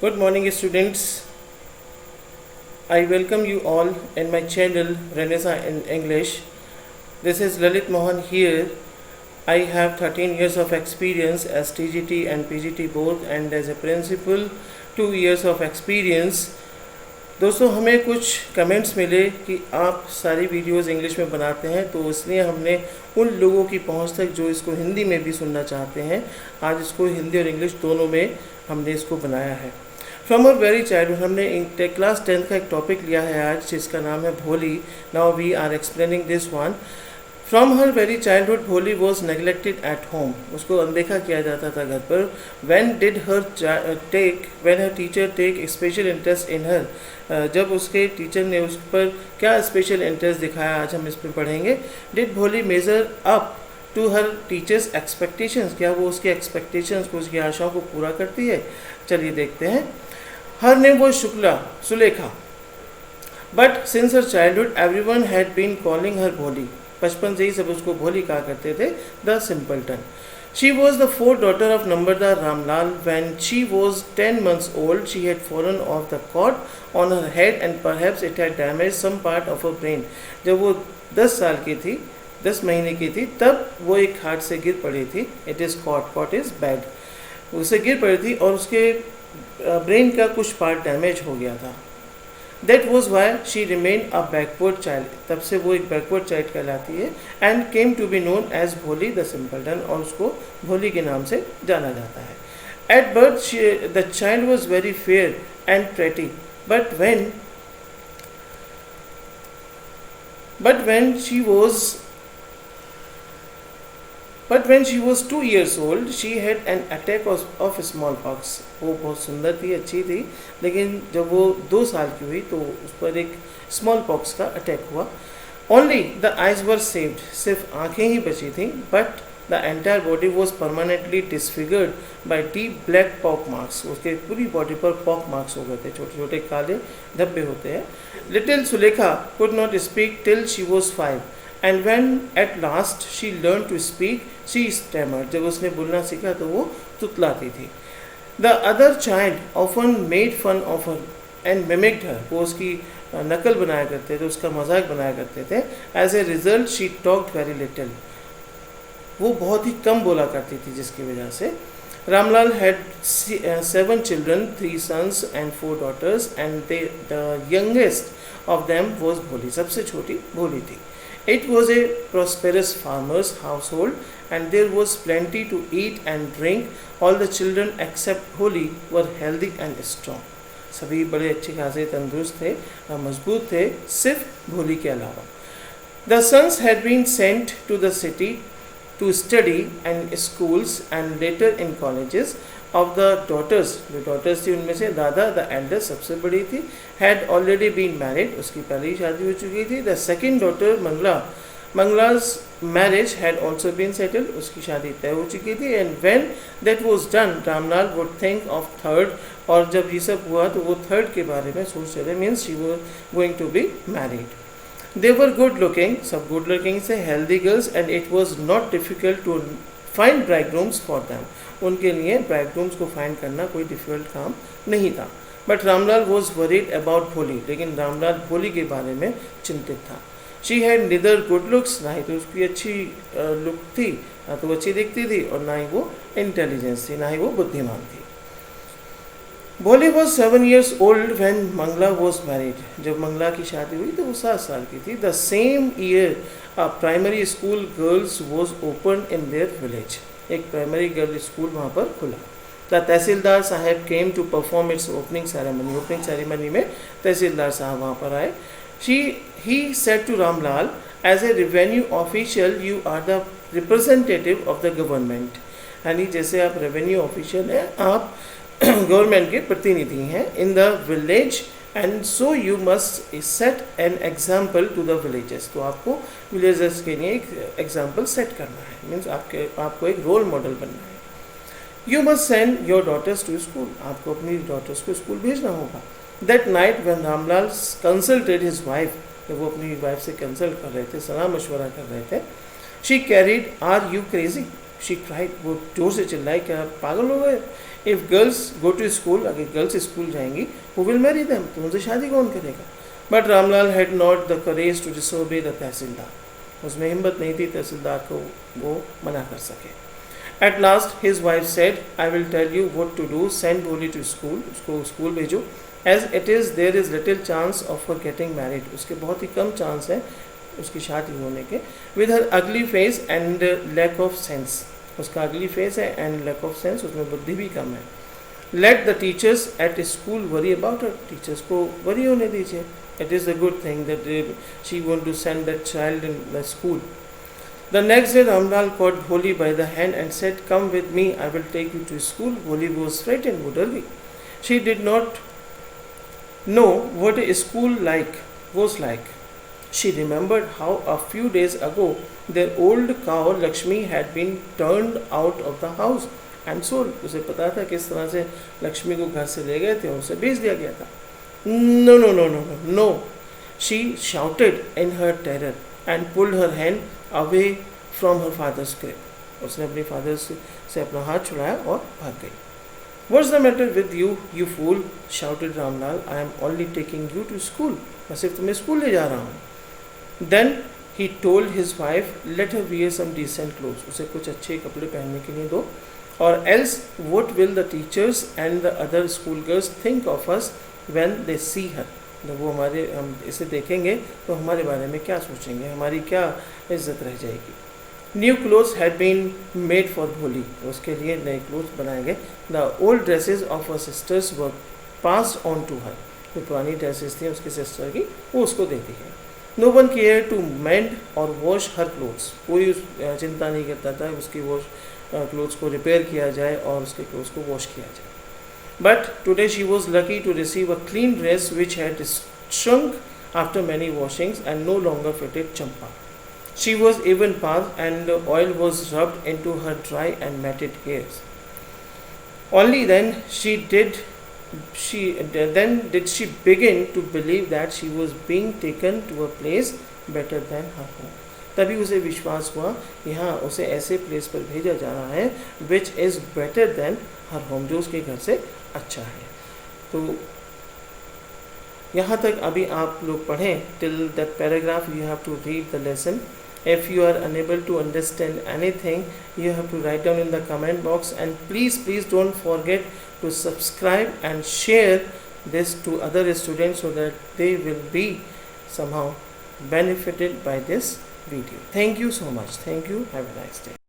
Good morning, students. I welcome you all in my channel Renaissance in English. This is Lalit Mohan here. I have 13 years of experience as TGT and PGT both, and as a principal 2 years of experience. दोस्तों, हमें कुछ comments मिले कि आप सारी videos English में बनाते हैं, तो इसलिए हमने उन लोगों की पहुंच तक जो इसको हिंदी में भी सुनना चाहते हैं, आज इसको हिंदी और इंग्लिश दोनों में हमने इसको बनाया है। फ्रॉम अवर वेरी चाइल्डहुड, हमने क्लास 10 का एक टॉपिक लिया है आज, जिसका नाम है Bholi. Now we are explaining this one. From her very childhood Bholi was neglected at home. उसको अनदेखा किया जाता था घर पर। When her teacher take special interest in her, जब उसके टीचर ने उस पर क्या स्पेशल इंटरेस्ट दिखाया, आज हम इस पर पढ़ेंगे। Did Bholi measure up to her teacher's expectations, क्या वो उसके एक्सपेक्टेशंस को, उसकी आशाओं को पूरा करती है? चलिए देखते हैं। Her name was Sulekha, but since her childhood everyone had been calling her Bholi. बचपन से ही सब उसको भोली कहा करते थे, the simpleton. She was the fourth daughter of Nambardar Ramlal. When she was 10 months old, she had fallen off the cot on her head and perhaps it had damaged some part of her brain. जब वो 10 साल की थी, 10 महीने की थी, तब वो एक खाट से गिर पड़ी थी। It is cot is bed. उससे गिर पड़ी थी और उसके ब्रेन का कुछ पार्ट डैमेज हो गया था। That was why she remained a backward child. तब से वो एक backward child कहलाती है, and came to be known as भोली the simpleton, और उसको भोली के नाम से जाना जाता है। At birth, the child was very fair and pretty, but when she was 2 years old, she had an attack of smallpox. वो बहुत सुंदर थी, अच्छी थी, लेकिन जब वो 2 साल की हुई तो उस पर एक स्मॉल पॉक्स का अटैक हुआ। Only the eyes were saved, सिर्फ आँखें ही बची थी, but the entire body was permanently disfigured by deep black pock marks. उसके पूरी बॉडी पर पॉक मार्क्स हो गए थे, छोटे छोटे काले धब्बे होते हैं। Little Sulekha could not speak till she was 5. And when at last she learned to speak, she stammered. जब उसने बोलना सीखा तो वो तुतलाती थी। The other child often made fun of her and mimicked her. वो उसकी नकल बनाया करते थे, उसका मजाक बनाया करते थे। As a result, she talked very little. वो बहुत ही कम बोला करती थी, जिसकी वजह से। Ramlal had 7 children, 3 sons and 4 daughters, and the youngest of them was Bholi. सबसे छोटी भोली थी। It was a prosperous farmer's household, and there was plenty to eat and drink. All the children except Bholi were healthy and strong. सभी बड़े अच्छे खासे तंदुरुस्त थे, मजबूत थे, सिर्फ भोली के अलावा। The sons had been sent to the city to study in schools and later in colleges. Of the daughters, जो daughters थी उनमें से दादा, the eldest, सबसे बड़ी थी, had already been married. उसकी पहले ही शादी हो चुकी थी। The second daughter Mangla's marriage had also been settled. उसकी शादी तय हो चुकी थी। And when that was done, Ramlal would think of third. और जब ये सब हुआ तो वो थर्ड के बारे में सोच रहे थे, means she was going to be married. They were good looking, सब good looking से, healthy girls, and it was not difficult to find bridegrooms for them. उनके लिए bridegrooms को find करना कोई difficult काम नहीं था। But Ramlal was worried about भोली, लेकिन रामलाल भोली के बारे में चिंतित था। She had neither good looks, ना ही तो उसकी अच्छी लुक थी, ना तो अच्छी दिखती थी, और ना ही वो इंटेलिजेंस थी, ना ही वो बुद्धिमान थी। भोली was 7 years old when Mangla was married. जब मंगला की शादी हुई तो वो 7 साल की थी। The same year a primary school girls was opened in their village. एक प्राइमरी गर्ल स्कूल वहाँ पर खुला। The तहसीलदार साहब came to perform its opening ceremony. Opening ceremony में तहसीलदार साहब वहाँ पर आए। He said to Ramlal, as a revenue official you are the representative of the government. यानी जैसे आप रेवेन्यू ऑफिशियल हैं, आप गवर्नमेंट के प्रतिनिधि हैं in the village, and so you must set an example to the villages. तो आपको विलेजर्स के लिए एक एग्जाम्पल सेट करना है, मीन्स आपको एक रोल मॉडल बनना है। You must send your daughters to school, आपको अपनी डॉटर्स को स्कूल भेजना होगा। That night when Ramlal consulted his wife, जब वो अपनी वाइफ से कंसल्ट कर रहे थे, सलाह मशवरा कर रहे थे, she carried, are you crazy, she cried, वो जोर से चिल्लाई, क्या आप पागल हो गए? If girls go to school, अगर गर्ल्स स्कूल जाएंगी, हु विल मैरी देम, तो उनसे शादी कौन करेगा? But Ramlal had not the courage to disobey the tahsildar, उसमें हिम्मत नहीं थी तहसीलदार को वो मना कर सके। At last his wife said, I will tell you what to do, send Bholi to school, उसको स्कूल भेजो, as it is there is little chance of her getting married, उसके बहुत ही कम चांस है उसकी शादी होने के, with her ugly face and lack of sense, उसका अगली फेस है एंड लैक ऑफ सेंस, उसमें बुद्धि भी कम है। Let the teachers at school worry about her, teachers को वरी होने दीजिए, it is a good thing that she want to send that child in the school. The next day Ramlal caught Bholi by the hand and said, come with me, I will take you to school. Bholi was frightened, वो डर गई। She did not know what a school was like. She remembered how a few days ago their old cow Lakshmi had been turned out of the house and sold. उसे पता था किस तरह से लक्ष्मी को घर से ले गए थे और उसे बेच दिया गया था। No, no, no, no, no, no. She shouted in her terror and pulled her hand away from her father's grip. उसने अपने फादर से अपना हाथ छुड़ाया और भाग गई। What's the matter with you, you fool? shouted Ramlal. I am only taking you to school. मैं सिर्फ तुम्हें स्कूल ले जा रहा हूँ। Then he told his wife, let her wear some decent clothes. उसे कुछ अच्छे कपड़े पहनने के लिए दो, or else what will the teachers and the other school girls think of us when they see her? जब वो हम इसे देखेंगे तो हमारे बारे में क्या सोचेंगे, हमारी क्या इज्जत रह जाएगी। New clothes had been made for Bholi, उसके लिए नए क्लोथ्स बनाए गए। The old dresses of her sisters were passed on to her, जो पुरानी ड्रेसेस थी उसकी सिस्टर की वो उसको दे दी गई। No one care to mend or wash her clothes, कोई चिंता नहीं करता था उसकी वॉश क्लोथ्स को रिपेयर किया जाए और उसके क्लोथ्स को वॉश किया जाए। But today she was lucky to receive a clean dress which had shrunk after many washings and no longer fitted Champa. She was even bathed and oil was rubbed into her dry and matted hairs. Only then did she begin to believe that she was being taken to a place better than her home. तभी उसे विश्वास हुआ कि हाँ उसे ऐसे place पर भेजा जा रहा है which is better than her home, जो उसके घर से अच्छा है। तो यहाँ तक अभी आप लोग पढ़ें till that paragraph, you have to read the lesson. If you are unable to understand anything, you have to write down in the comment box, and please don't forget to subscribe and share this to other students so that they will be somehow benefited by this video. Thank you so much. Thank you. Have a nice day.